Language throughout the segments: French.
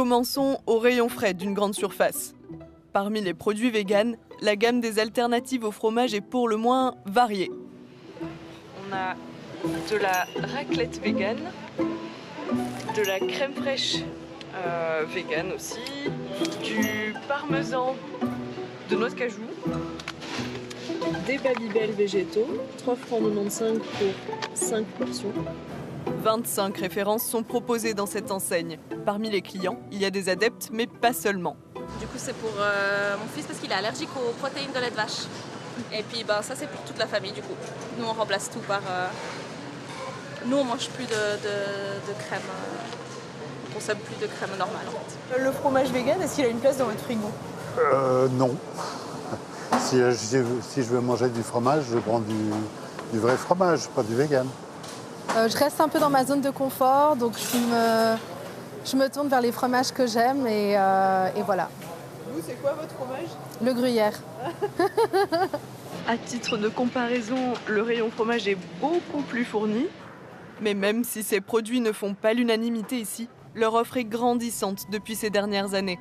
Commençons au rayon frais d'une grande surface. Parmi les produits véganes, la gamme des alternatives au fromage est pour le moins variée. On a de la raclette végane, de la crème fraîche végane aussi, du parmesan de noix de cajou, des Babybel végétaux, 3,95 € pour 5 portions. 25 références sont proposées dans cette enseigne. Parmi les clients, il y a des adeptes, mais pas seulement. Du coup, c'est pour mon fils parce qu'il est allergique aux protéines de lait de vache. Et puis, ça, c'est pour toute la famille, du coup. Nous, on remplace tout par... Nous, on mange plus de crème. On consomme plus de crème normale, en fait. Le fromage vegan, est-ce qu'il a une place dans votre frigo? Non. Si je veux manger du fromage, je prends du vrai fromage, pas du vegan. Je reste un peu dans ma zone de confort, donc je me tourne vers les fromages que j'aime et voilà. Vous, c'est quoi votre fromage? Le gruyère. À titre de comparaison, le rayon fromage est beaucoup plus fourni. Mais même si ces produits ne font pas l'unanimité ici, leur offre est grandissante depuis ces dernières années.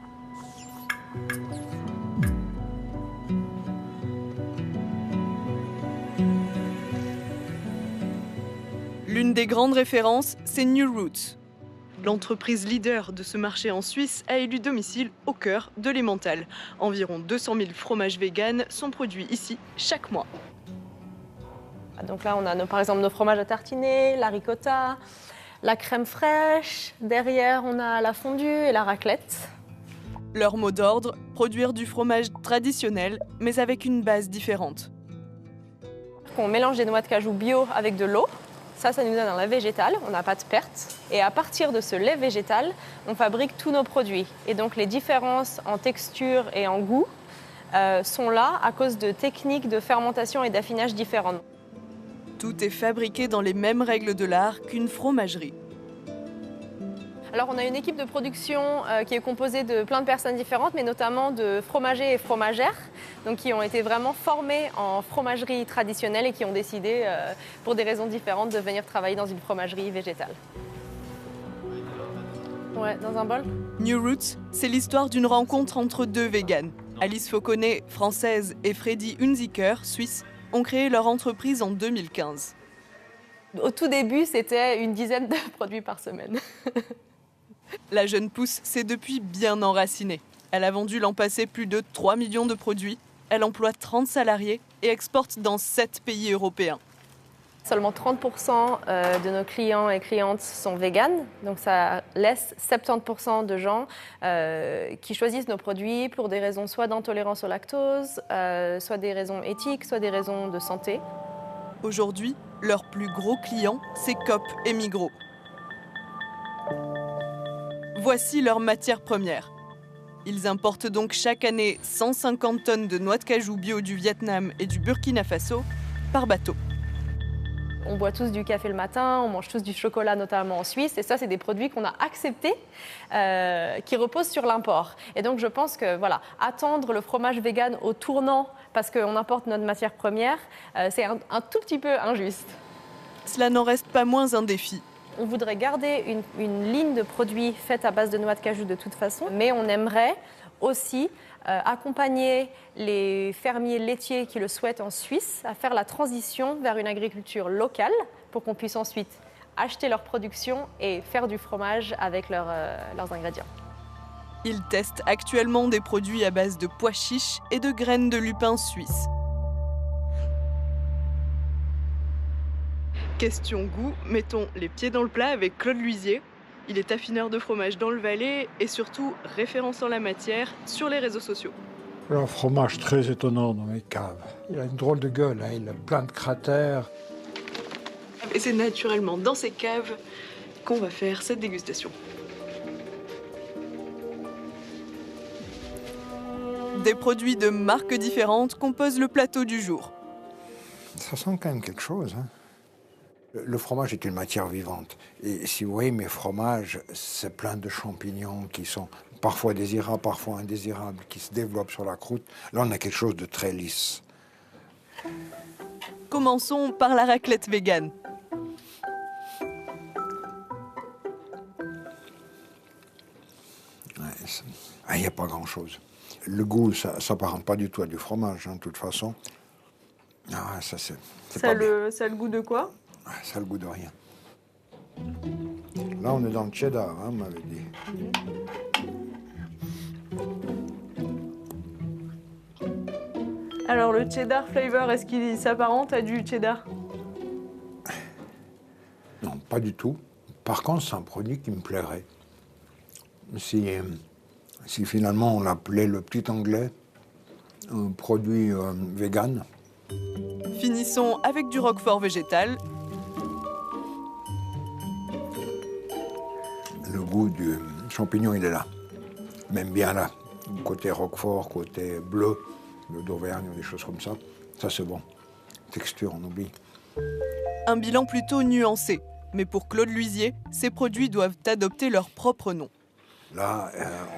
L'une des grandes références, c'est New Roots. L'entreprise leader de ce marché en Suisse a élu domicile au cœur de l'Emmental. Environ 200 000 fromages véganes sont produits ici chaque mois. Donc là, on a par exemple nos fromages à tartiner, la ricotta, la crème fraîche. Derrière, on a la fondue et la raclette. Leur mot d'ordre, produire du fromage traditionnel, mais avec une base différente. On mélange des noix de cajou bio avec de l'eau. Ça nous donne un lait végétal, on n'a pas de perte. Et à partir de ce lait végétal, on fabrique tous nos produits. Et donc les différences en texture et en goût sont là à cause de techniques de fermentation et d'affinage différentes. Tout est fabriqué dans les mêmes règles de l'art qu'une fromagerie. Alors on a une équipe de production qui est composée de plein de personnes différentes, mais notamment de fromagers et fromagères, donc qui ont été vraiment formés en fromagerie traditionnelle et qui ont décidé, pour des raisons différentes, de venir travailler dans une fromagerie végétale. Ouais, dans un bol. New Roots, c'est l'histoire d'une rencontre entre deux véganes. Alice Fauconnet, française, et Freddy Hunziker, suisse, ont créé leur entreprise en 2015. Au tout début, c'était une dizaine de produits par semaine. La jeune pousse s'est depuis bien enracinée. Elle a vendu l'an passé plus de 3 millions de produits. Elle emploie 30 salariés et exporte dans 7 pays européens. Seulement 30% de nos clients et clientes sont véganes. Donc ça laisse 70% de gens qui choisissent nos produits pour des raisons soit d'intolérance au lactose, soit des raisons éthiques, soit des raisons de santé. Aujourd'hui, leur plus gros client, c'est Coop et Migros. Voici leur matière première. Ils importent donc chaque année 150 tonnes de noix de cajou bio du Vietnam et du Burkina Faso par bateau. On boit tous du café le matin, on mange tous du chocolat, notamment en Suisse. Et ça, c'est des produits qu'on a acceptés, qui reposent sur l'import. Et donc, je pense que attendre le fromage vegan au tournant parce qu'on importe notre matière première, c'est un tout petit peu injuste. Cela n'en reste pas moins un défi. On voudrait garder une ligne de produits faite à base de noix de cajou de toute façon, mais on aimerait aussi accompagner les fermiers laitiers qui le souhaitent en Suisse à faire la transition vers une agriculture locale pour qu'on puisse ensuite acheter leur production et faire du fromage avec leurs ingrédients. Ils testent actuellement des produits à base de pois chiches et de graines de lupin suisse. Question goût, mettons les pieds dans le plat avec Claude Luisier. Il est affineur de fromage dans le Valais et surtout référence en la matière sur les réseaux sociaux. Un fromage très étonnant dans les caves. Il a une drôle de gueule, il a plein de cratères. Et c'est naturellement dans ces caves qu'on va faire cette dégustation. Des produits de marques différentes composent le plateau du jour. Ça sent quand même quelque chose, hein. Le fromage est une matière vivante. Et si vous voyez mes fromages, c'est plein de champignons qui sont parfois désirables, parfois indésirables, qui se développent sur la croûte. Là, on a quelque chose de très lisse. Commençons par la raclette végane. il n'y a pas grand-chose. Le goût, ça s'apparente pas du tout à du fromage, de toute façon. Ah, ça, c'est pas bien. Ça a le goût de quoi? Ça a le goût de rien. Là, on est dans le cheddar, on m'avait dit. Alors le cheddar flavor, est-ce qu'il s'apparente à du cheddar? Non, pas du tout. Par contre, c'est un produit qui me plairait. Si finalement on l'appelait le petit anglais, un produit vegan. Finissons avec du roquefort végétal. Le goût du champignon, il est là. Même bien là. Côté roquefort, côté bleu, d'Auvergne ou des choses comme ça. Ça, c'est bon. Texture, on oublie. Un bilan plutôt nuancé. Mais pour Claude Luisier, ces produits doivent adopter leur propre nom. Là,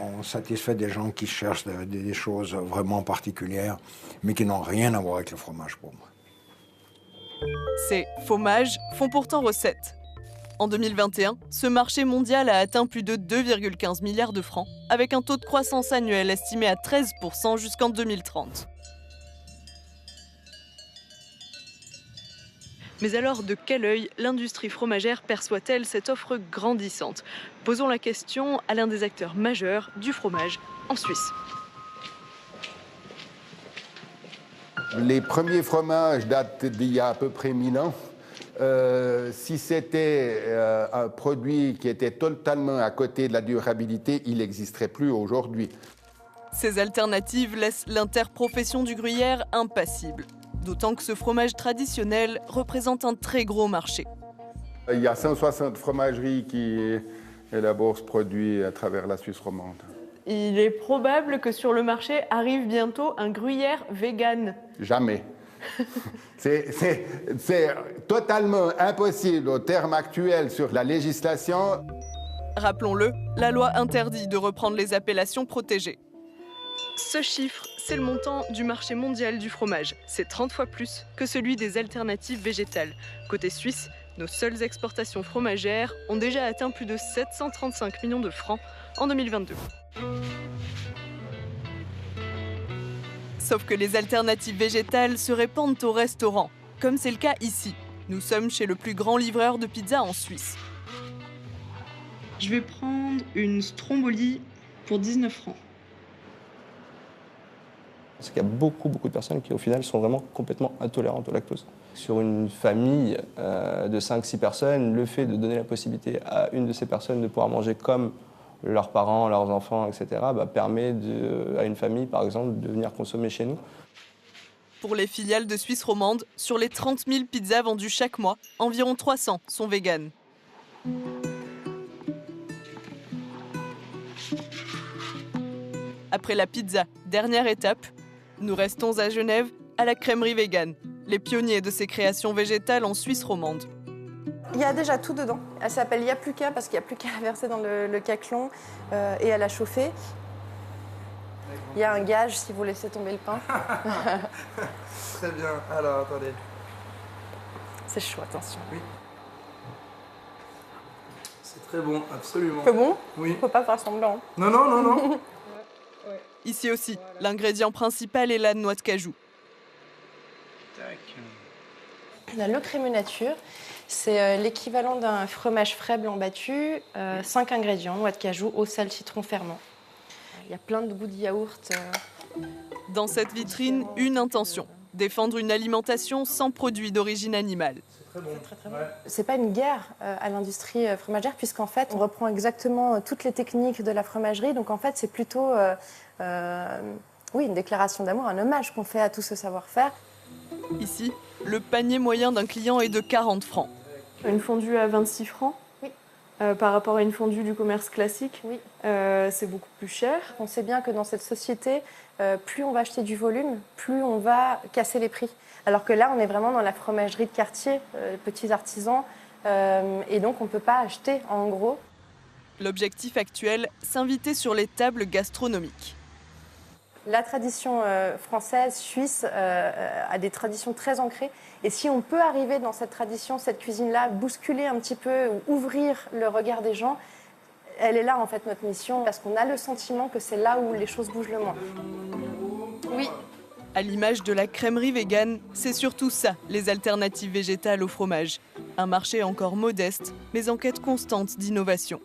on satisfait des gens qui cherchent des choses vraiment particulières, mais qui n'ont rien à voir avec le fromage pour moi. Ces fromages font pourtant recette. En 2021, ce marché mondial a atteint plus de 2,15 milliards de francs, avec un taux de croissance annuel estimé à 13% jusqu'en 2030. Mais alors, de quel œil l'industrie fromagère perçoit-elle cette offre grandissante? Posons la question à l'un des acteurs majeurs du fromage en Suisse. Les premiers fromages datent d'il y a à peu près 1000 ans. Si c'était un produit qui était totalement à côté de la durabilité, il n'existerait plus aujourd'hui. Ces alternatives laissent l'interprofession du gruyère impassible. D'autant que ce fromage traditionnel représente un très gros marché. Il y a 160 fromageries qui élaborent ce produit à travers la Suisse romande. Il est probable que sur le marché arrive bientôt un gruyère vegan. Jamais. C'est totalement impossible au terme actuel sur la législation. Rappelons-le, la loi interdit de reprendre les appellations protégées. Ce chiffre, c'est le montant du marché mondial du fromage. C'est 30 fois plus que celui des alternatives végétales. Côté suisse, nos seules exportations fromagères ont déjà atteint plus de 735 millions de francs en 2022. Sauf que les alternatives végétales se répandent au restaurant, comme c'est le cas ici. Nous sommes chez le plus grand livreur de pizza en Suisse. Je vais prendre une stromboli pour 19 francs. Parce qu'il y a beaucoup de personnes qui, au final, sont vraiment complètement intolérantes au lactose. Sur une famille de 5-6 personnes, le fait de donner la possibilité à une de ces personnes de pouvoir manger comme leurs parents, leurs enfants, etc., permet à une famille, par exemple, de venir consommer chez nous. Pour les filiales de Suisse romande, sur les 30 000 pizzas vendues chaque mois, environ 300 sont véganes. Après la pizza, dernière étape, nous restons à Genève, à la crèmerie végane, les pionniers de ces créations végétales en Suisse romande. Il y a déjà tout dedans. Elle s'appelle Il n'y a plus qu'à parce qu'il n'y a plus qu'à verser dans le caclon et à la chauffer. Il y a un gage si vous laissez tomber le pain. Très bien. Alors, attendez. C'est chaud, attention. Oui. C'est très bon, absolument. C'est bon? Oui. Il ne faut pas faire semblant. Non. Ici aussi, l'ingrédient principal est la noix de cajou. On a le crémeux nature. C'est l'équivalent d'un fromage frais blanc battu. 5 ingrédients, noix de cajou, eau, sel, citron, ferment. Il y a plein de goûts de yaourt. Dans cette vitrine, une intention, défendre une alimentation sans produits d'origine animale. C'est très bon. Très bon. C'est pas une guerre à l'industrie fromagère, puisqu'en fait, on reprend exactement toutes les techniques de la fromagerie. Donc en fait, c'est plutôt une déclaration d'amour, un hommage qu'on fait à tout ce savoir-faire. Ici, le panier moyen d'un client est de 40 francs. Une fondue à 26 francs? Oui. Par rapport à une fondue du commerce classique? Oui. C'est beaucoup plus cher. On sait bien que dans cette société, plus on va acheter du volume, plus on va casser les prix. Alors que là, on est vraiment dans la fromagerie de quartier, petits artisans, et donc on ne peut pas acheter en gros. L'objectif actuel, s'inviter sur les tables gastronomiques. La tradition française, suisse, a des traditions très ancrées. Et si on peut arriver dans cette tradition, cette cuisine-là, bousculer un petit peu ou ouvrir le regard des gens, Elle est là en fait notre mission parce qu'on a le sentiment que c'est là où les choses bougent le moins. Oui. À l'image de la crèmerie végane, c'est surtout ça, les alternatives végétales au fromage. Un marché encore modeste, mais en quête constante d'innovation.